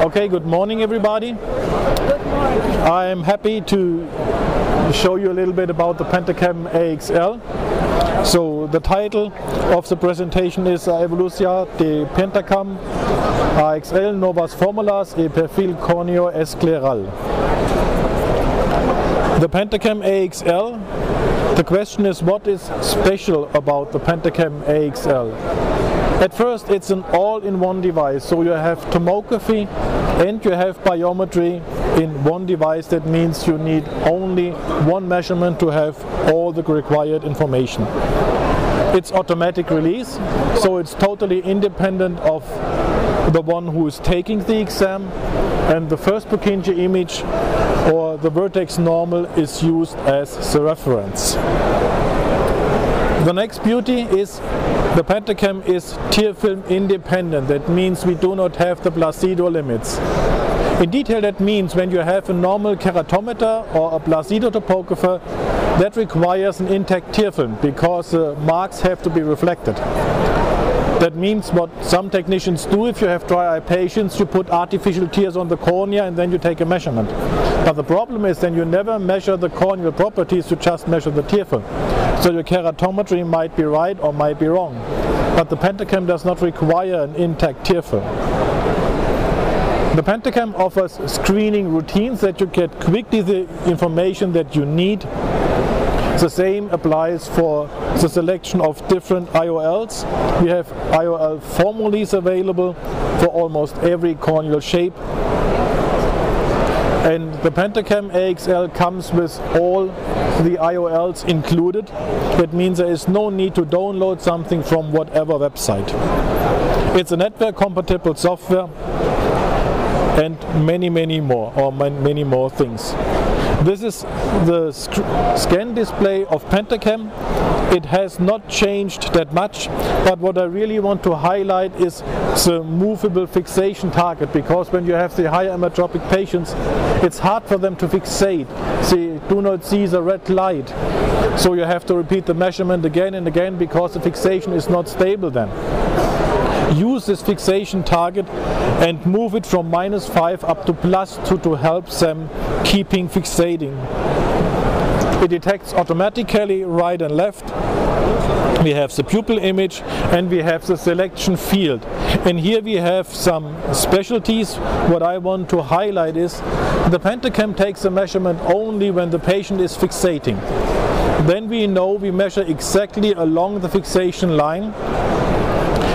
Okay, good morning everybody. Good morning. I'm happy to show you a little bit about the Pentacam AXL. So the title of the presentation is A evolução de Pentacam AXL novas fórmulas e perfil córneo escleral. The Pentacam AXL, the question is what is special about the Pentacam AXL? At first it's an all-in-one device, so you have tomography and you have biometry in one device. That means you need only one measurement to have all the required information. It's automatic release, so it's totally independent of the one who is taking the exam, and the first Purkinje image or the vertex normal is used as the reference. The next beauty is the Pentacam is tear film independent. That means we do not have the Placido limits. In detail, that means when you have a normal keratometer or a Placido topographer, that requires an intact tear film because the marks have to be reflected. That means what some technicians do, if you have dry eye patients, you put artificial tears on the cornea and then you take a measurement. But the problem is then you never measure the corneal properties, you just measure the tear film. So your keratometry might be right or might be wrong. But the Pentacam does not require an intact tear film. The Pentacam offers screening routines that you get quickly the information that you need. The same applies for the selection of different IOLs. We have IOL formulas available for almost every corneal shape. And the Pentacam AXL comes with all the IOLs included. That means there is no need to download something from whatever website. It's a network compatible software and many more things. This is the scan display of Pentacam. It has not changed that much, but what I really want to highlight is the movable fixation target, because when you have the higher ametropic patients, it's hard for them to fixate. They do not see the red light, so you have to repeat the measurement again and again because the fixation is not stable then. Use this fixation target and move it from -5 up to +2 to help them keeping fixating. It detects automatically right and left. We have the pupil image and we have the selection field. And here we have some specialties. What I want to highlight is the Pentacam takes a measurement only when the patient is fixating. Then we know we measure exactly along the fixation line.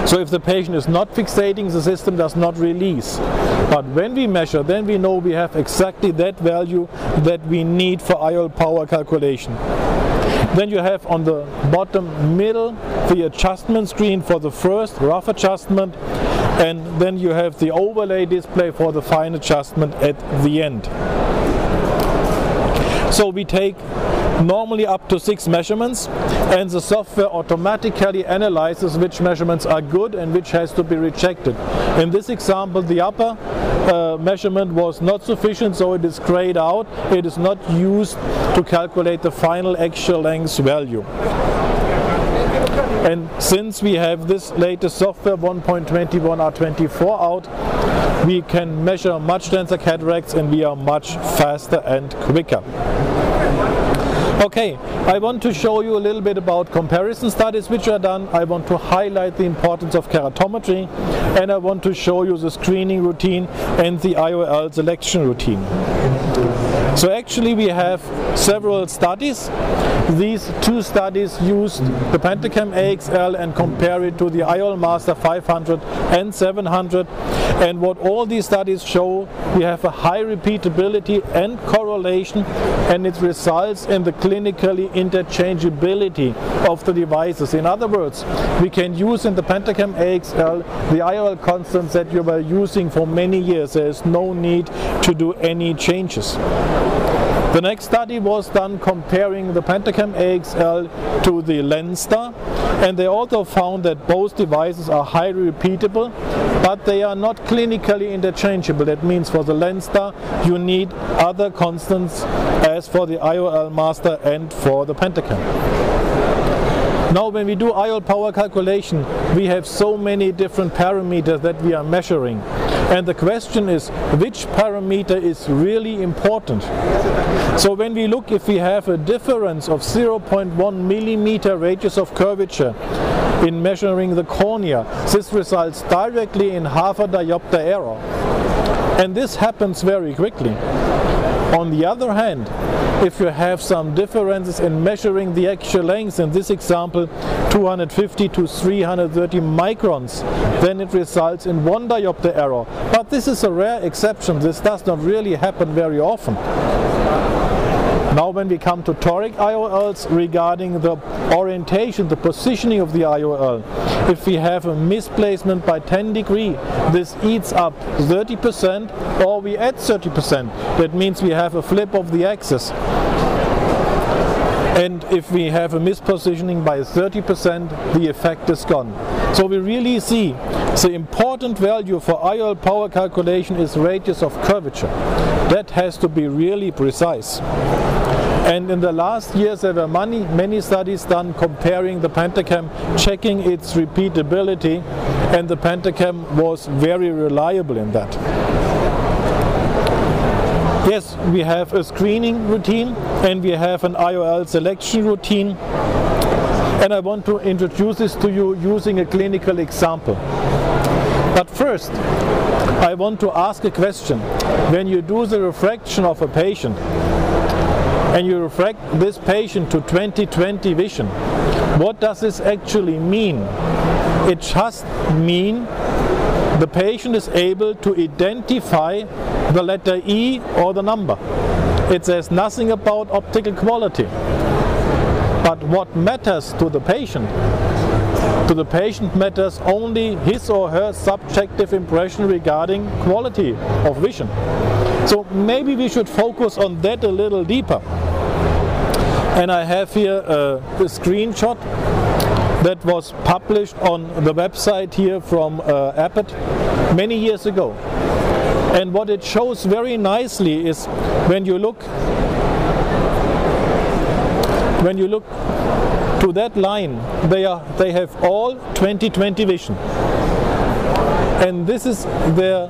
So if the patient is not fixating, the system does not release. But when we measure, then we know we have exactly that value that we need for IOL power calculation. Then you have on the bottom middle the adjustment screen for the first rough adjustment, and then you have the overlay display for the fine adjustment at the end. So we take normally up to 6 measurements, and the software automatically analyzes which measurements are good and which has to be rejected. In this example, the upper measurement was not sufficient, so it is grayed out. It is not used to calculate the final axial length value. And since we have this latest software 1.21R24 out, we can measure much denser cataracts and we are much faster and quicker. Okay, I want to show you a little bit about comparison studies which are done. I want to highlight the importance of keratometry, and I want to show you the screening routine and the IOL selection routine. So actually we have several studies. These 2 studies used the Pentacam AXL and compare it to the IOL Master 500 and 700. And what all these studies show, we have a high repeatability and correlation, and it results in the clinically interchangeability of the devices. In other words, we can use in the Pentacam AXL the IOL constants that you were using for many years. There is no need to do any changes. The next study was done comparing the Pentacam AXL to the Esta, and they also found that both devices are highly repeatable, but they are not clinically interchangeable. That means for the Esta you need other constants as for the IOL Master and for the Pentacam. Now when we do IOL power calculation, we have so many different parameters that we are measuring. And the question is, which parameter is really important? So when we look, if we have a difference of 0.1 millimeter radius of curvature in measuring the cornea, this results directly in half a diopter error. And this happens very quickly. On the other hand, if you have some differences in measuring the actual length, in this example 250 to 330 microns, then it results in 1 diopter error. But this is a rare exception. This does not really happen very often. Now when we come to toric IOLs, regarding the orientation, the positioning of the IOL, if we have a misplacement by 10 degrees, this eats up 30%, or we add 30%. That means we have a flip of the axis. And if we have a mispositioning by 30%, the effect is gone. So we really see the important value for IOL power calculation is radius of curvature. That has to be really precise. And in the last years there were many studies done comparing the Pentacam, checking its repeatability, and the Pentacam was very reliable in that. Yes, we have a screening routine and we have an IOL selection routine, and I want to introduce this to you using a clinical example. But first, I want to ask a question. When you do the refraction of a patient and you refract this patient to 20/20 vision, what does this actually mean? It just means the patient is able to identify the letter E or the number. It says nothing about optical quality. But what matters to the patient? To the patient matters only his or her subjective impression regarding quality of vision. So maybe we should focus on that a little deeper. And I have here a screenshot that was published on the website here from Abbott many years ago. And what it shows very nicely is when you look to that line, they have all 20/20 vision. And this is their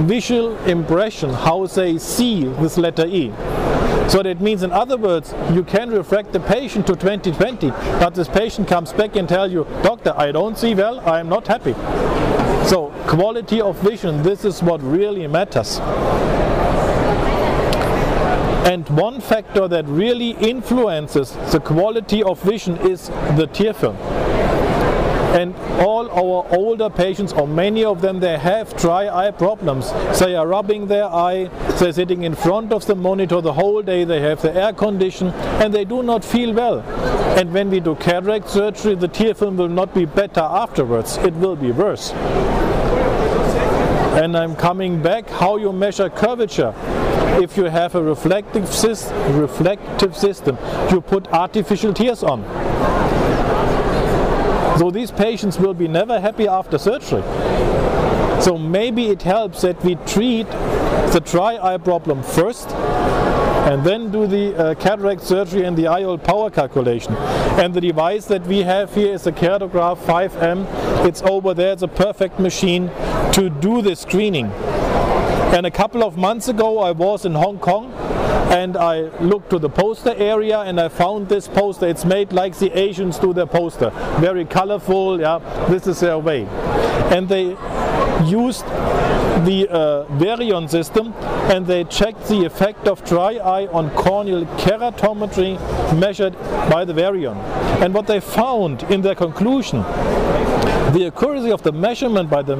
visual impression, how they see this letter E. So that means, in other words, you can refract the patient to 20/20, but this patient comes back and tells you, "Doctor, I don't see well, I am not happy." So quality of vision, this is what really matters. And one factor that really influences the quality of vision is the tear film. And all our older patients, or many of them, they have dry eye problems. They are rubbing their eye, they're sitting in front of the monitor the whole day, they have the air condition, and they do not feel well. And when we do cataract surgery, the tear film will not be better afterwards, it will be worse. And I'm coming back, how you measure curvature. If you have a reflective system, you put artificial tears on. So these patients will be never happy after surgery. So maybe it helps that we treat the dry eye problem first and then do the cataract surgery and the IOL power calculation. And the device that we have here is a Keratograph 5M. It's over there, it's a perfect machine to do the screening. And a couple of months ago I was in Hong Kong and I looked to the poster area and I found this poster. It's made like the Asians do their poster. Very colorful, yeah, this is their way. And they used the Varion system and they checked the effect of dry eye on corneal keratometry measured by the Varion. And what they found in their conclusion, the accuracy of the measurement by the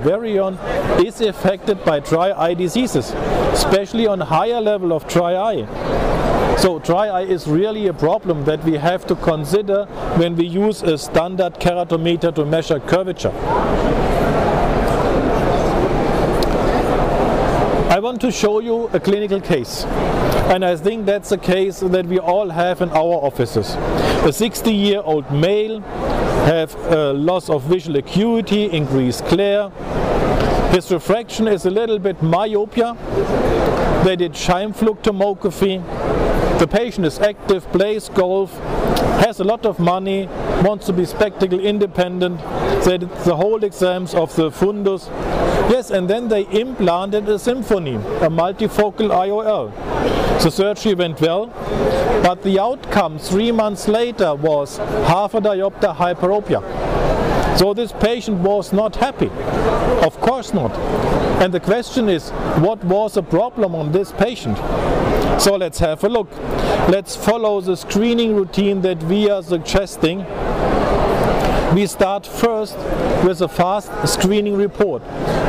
Varion is affected by dry eye diseases, especially on higher level of dry eye. So dry eye is really a problem that we have to consider when we use a standard keratometer to measure curvature. I want to show you a clinical case, and I think that's a case that we all have in our offices. A 60-year-old male have a loss of visual acuity, increased glare. His refraction is a little bit myopia. They did Scheimpflug tomography. The patient is active, plays golf, has a lot of money, wants to be spectacle independent. They did the whole exams of the fundus. Yes, and then they implanted a symphony, a multifocal IOL. The surgery went well, but the outcome 3 months later was half a diopter hyperopia. So this patient was not happy. Of course not. And the question is, what was the problem on this patient? So let's have a look. Let's follow the screening routine that we are suggesting. We start first with a fast screening report.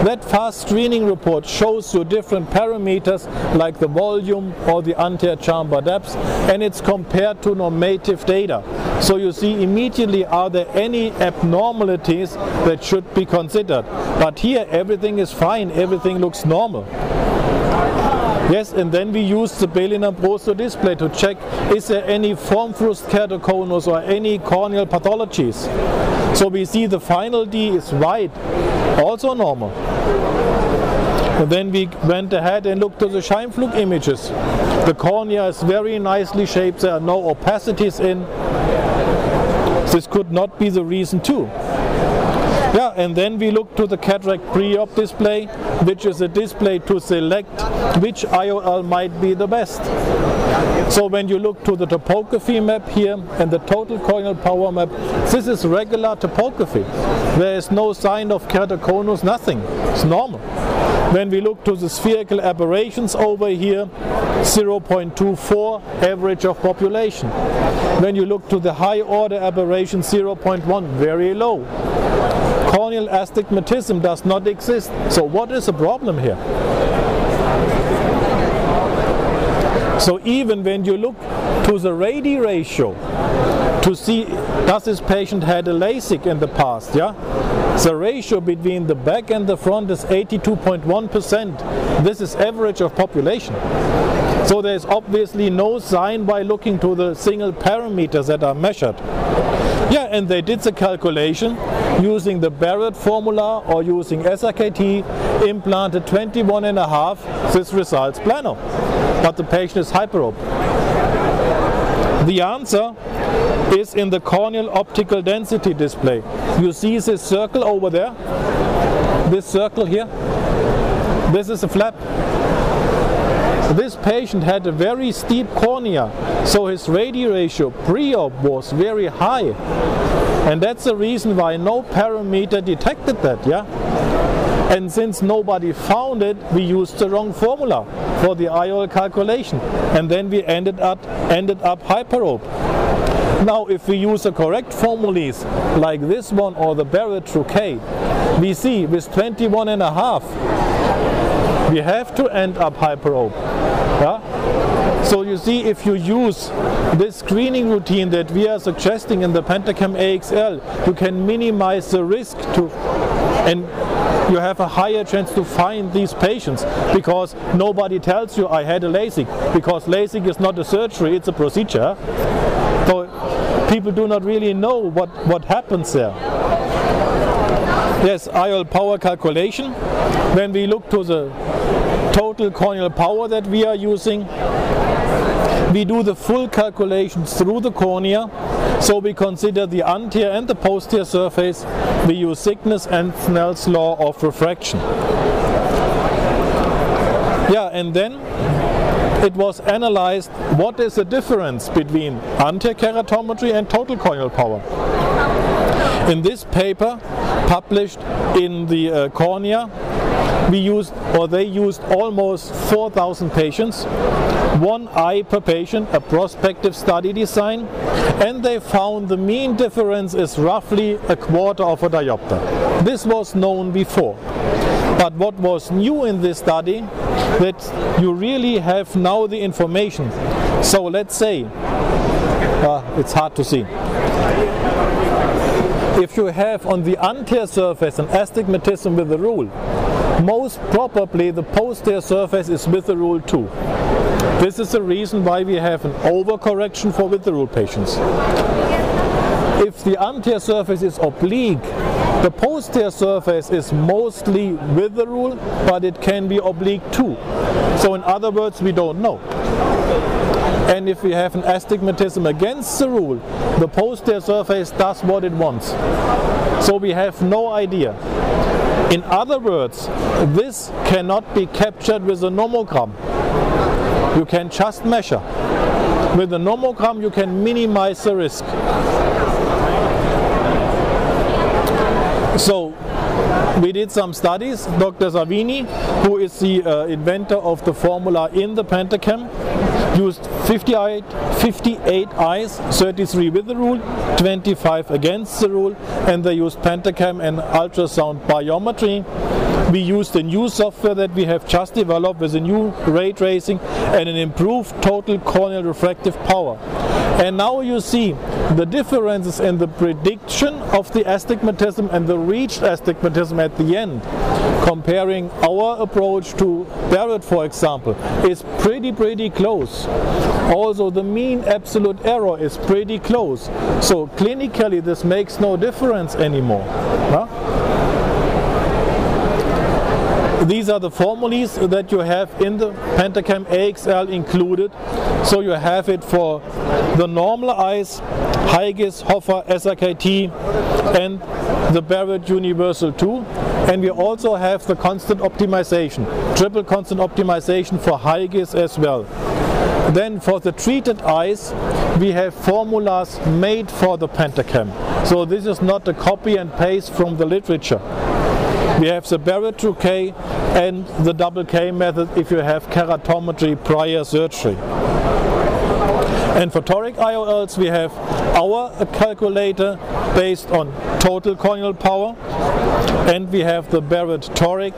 That fast screening report shows you different parameters like the volume or the anterior chamber depth, and it's compared to normative data. So you see immediately, are there any abnormalities that should be considered. But here everything is fine, everything looks normal. Yes, and then we use the Bailey-Ambroso display to check, is there any formfrust keratoconus or any corneal pathologies. So we see the final D is white, also normal. And then we went ahead and looked to the Scheimpflug images. The cornea is very nicely shaped, there are no opacities in. This could not be the reason too. Yeah, and then we look to the cataract pre-op display, which is a display to select which IOL might be the best. So when you look to the topography map here and the total corneal power map, this is regular topography. There is no sign of keratoconus, nothing. It's normal. When we look to the spherical aberrations over here, 0.24 average of population. When you look to the high order aberration, 0.1, very low. Corneal astigmatism does not exist. So what is the problem here? So even when you look to the radii ratio to see does this patient had a LASIK in the past, yeah? The ratio between the back and the front is 82.1%. This is average of population. So there is obviously no sign by looking to the single parameters that are measured. Yeah, and they did the calculation using the Barrett formula or using SRKT, implanted 21.5, this results plano. But the patient is hyperope. The answer is in the corneal optical density display. You see this circle over there? This circle here? This is a flap. This patient had a very steep cornea, so his radii ratio pre-op was very high. And that's the reason why no parameter detected that, yeah? And since nobody found it, we used the wrong formula for the IOL calculation. And then we ended up hyperope. Now if we use the correct formulas like this one or the Barrett through K, we see with 21.5 we have to end up hyperope. Yeah? So you see, if you use this screening routine that we are suggesting in the Pentacam AXL, you can minimize the risk to, and you have a higher chance to find these patients, because nobody tells you I had a LASIK, because LASIK is not a surgery, it's a procedure. So people do not really know what happens there. Yes, IOL power calculation. When we look to the total corneal power that we are using, we do the full calculations through the cornea. So we consider the anterior and the posterior surface. We use thickness and Snell's law of refraction. Yeah, and then it was analyzed what is the difference between anterior keratometry and total corneal power. In this paper published in the cornea, they used almost 4,000 patients, one eye per patient, a prospective study design, and they found the mean difference is roughly a quarter of a diopter. This was known before. But what was new in this study, that you really have now the information. So let's say, it's hard to see. If you have on the anterior surface an astigmatism with the rule, most probably the posterior surface is with the rule too. This is the reason why we have an overcorrection for with the rule patients. If the anterior surface is oblique, the posterior surface is mostly with the rule, but it can be oblique too. So in other words, we don't know. and if we have an astigmatism against the rule, the posterior surface does what it wants. So we have no idea. In other words, this cannot be captured with a nomogram. You can just measure. With a nomogram you can minimize the risk. So we did some studies. Dr. Savini, who is the inventor of the formula in the Pentacam, used 58 eyes, 33 with the rule, 25 against the rule, and they used Pentacam and ultrasound biometry. We used a new software that we have just developed with a new ray tracing and an improved total corneal refractive power. And now you see the differences in the prediction of the astigmatism and the reached astigmatism at the end. Comparing our approach to Barrett, for example, is pretty close. Also the mean absolute error is pretty close. So clinically this makes no difference anymore. Huh? These are the formulas that you have in the Pentacam AXL included. So you have it for the normal eyes, Hygis, Hoffer, SRKT, and the Barrett Universal 2. And we also have the constant optimization, triple constant optimization for Hygis as well. Then for the treated eyes, we have formulas made for the Pentacam. So this is not a copy and paste from the literature. We have the Barrett 2K and the double K method if you have keratometry prior surgery. And for toric IOLs we have our calculator based on total corneal power, and we have the Barrett toric,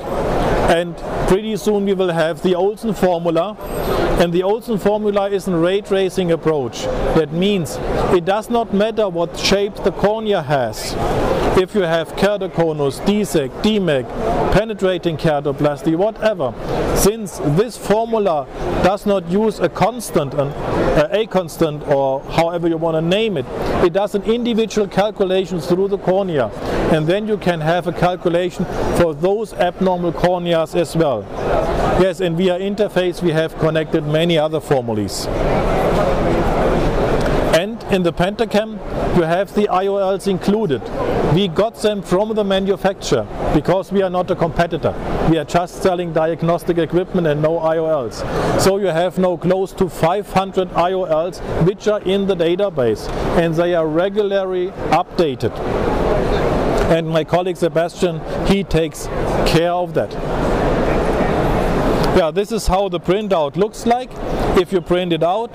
and pretty soon we will have the Olsen formula. And the Olsen formula is a ray tracing approach. That means it does not matter what shape the cornea has. If you have keratoconus, DSEC, DMEC, penetrating keratoplasty, whatever, since this formula does not use a constant, a constant, or however you want to name it, it does an individual calculation through the cornea, and then you can have a calculation for those abnormal corneas as well. Yes, and via interface we have connected many other formulas. And in the Pentacam you have the IOLs included. We got them from the manufacturer because we are not a competitor. We are just selling diagnostic equipment and no IOLs. So you have now close to 500 IOLs which are in the database, and they are regularly updated. And my colleague Sebastian, he takes care of that. Yeah, this is how the printout looks like. If you print it out,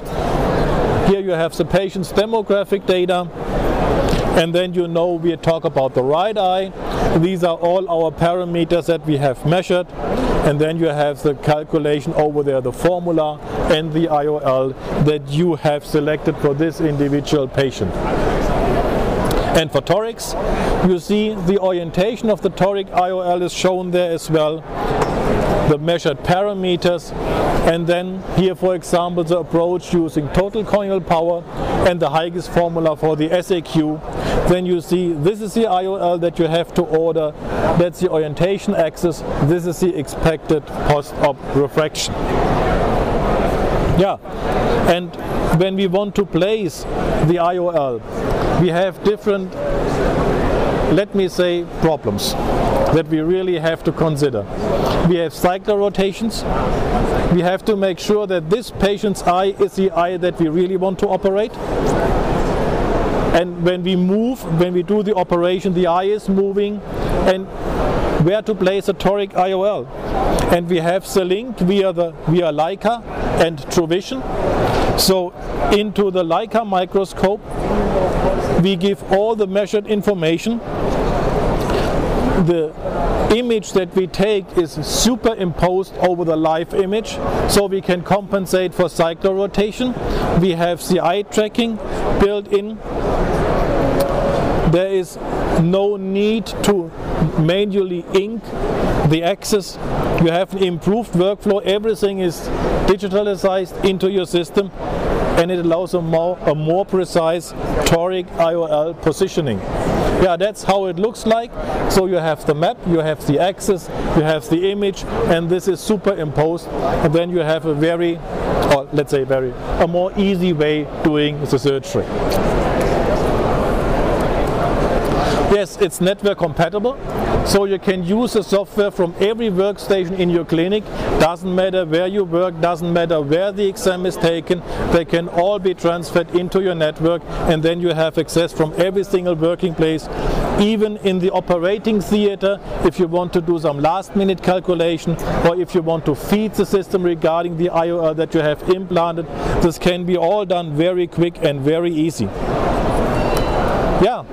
here you have the patient's demographic data, and then you know we talk about the right eye. These are all our parameters that we have measured, and then you have the calculation over there, the formula and the IOL that you have selected for this individual patient. And for torics, you see the orientation of the toric IOL is shown there as well, the measured parameters, and then here for example the approach using total corneal power and the Hygis formula for the SAQ. Then you see this is the IOL that you have to order, that's the orientation axis, this is the expected post-op refraction. Yeah, and when we want to place the IOL, we have different, let me say, problems that we really have to consider. We have cycler rotations. We have to make sure that this patient's eye is the eye that we really want to operate. And when we move, when we do the operation, the eye is moving, and where to place a toric IOL. And we have the link via Leica and TrueVision. So into the Leica microscope we give all the measured information. The image that we take is superimposed over the live image, so we can compensate for cycler rotation. We have the eye tracking built in. There is no need to manually ink the axis. You have an improved workflow. Everything is digitalized into your system, and it allows a more precise toric IOL positioning. Yeah, that's how it looks like. So you have the map, you have the axis, you have the image, and this is superimposed. And then you have a very, or let's say a more easy way doing the surgery. Yes, it's network compatible, so you can use the software from every workstation in your clinic. Doesn't matter where you work, doesn't matter where the exam is taken, they can all be transferred into your network, and then you have access from every single working place, even in the operating theater. If you want to do some last minute calculation, or if you want to feed the system regarding the IOL that you have implanted, this can be all done very quick and very easy. Yeah.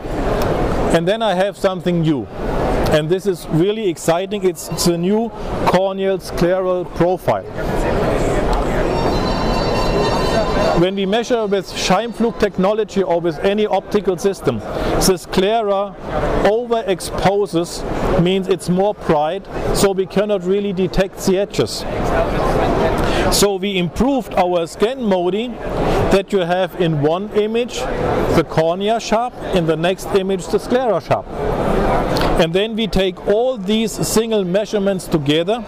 And then I have something new, and this is really exciting. It's the new corneal scleral profile. When we measure with Scheimpflug technology or with any optical system, the sclera overexposes, means it's more bright, so we cannot really detect the edges. So we improved our scan modi that you have in one image the cornea sharp, in the next image the sclera sharp. And then we take all these single measurements together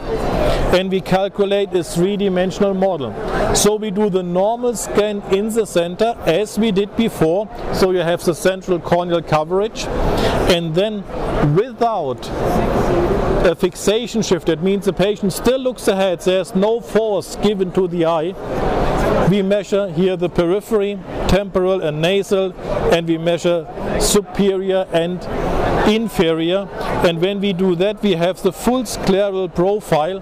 and we calculate a three-dimensional model. So we do the normal scan in the center as we did before, so you have the central corneal coverage, and then without a fixation shift, that means the patient still looks ahead, there's no force given to the eye. We measure here the periphery, temporal and nasal, and we measure superior and inferior, and when we do that we have the full scleral profile,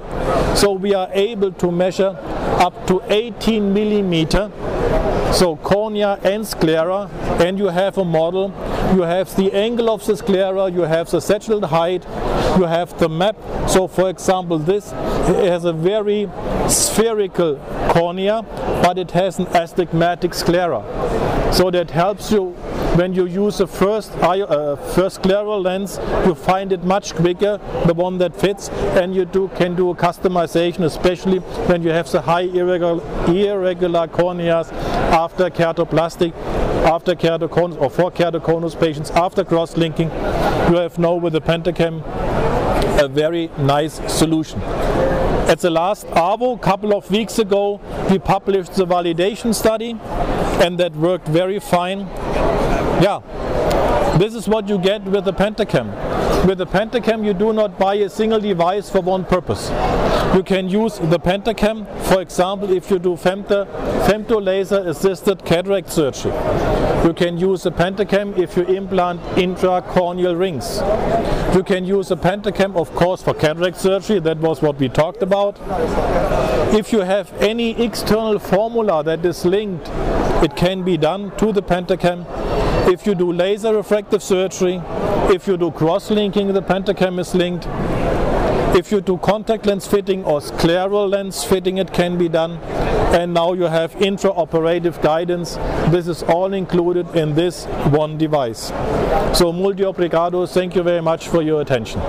so we are able to measure up to 18 millimeter, so cornea and sclera, and you have a model. You have the angle of the sclera, you have the sagittal height, you have the map. So for example, this has a very spherical cornea, but it has an astigmatic sclera. So that helps you when you use the first scleral lens, you find it much quicker, the one that fits, and you can do a customization, especially when you have the high irregular corneas after keratoplastic, after keratoconus, or for keratoconus patients after cross-linking. You have now with the Pentacam a very nice solution. At the last ARVO, a couple of weeks ago, we published the validation study, and that worked very fine. Yeah, this is what you get with the Pentacam. With the Pentacam you do not buy a single device for one purpose. You can use the Pentacam, for example, if you do femto laser assisted cataract surgery. You can use the Pentacam if you implant intracorneal rings. You can use the Pentacam, of course, for cataract surgery. That was what we talked about. If you have any external formula that is linked, it can be done to the Pentacam. If you do laser refractive surgery, if you do cross-linking, the Pentacam is linked. If you do contact lens fitting or scleral lens fitting, it can be done. And now you have intraoperative guidance. This is all included in this one device. So multi obrigado, thank you very much for your attention.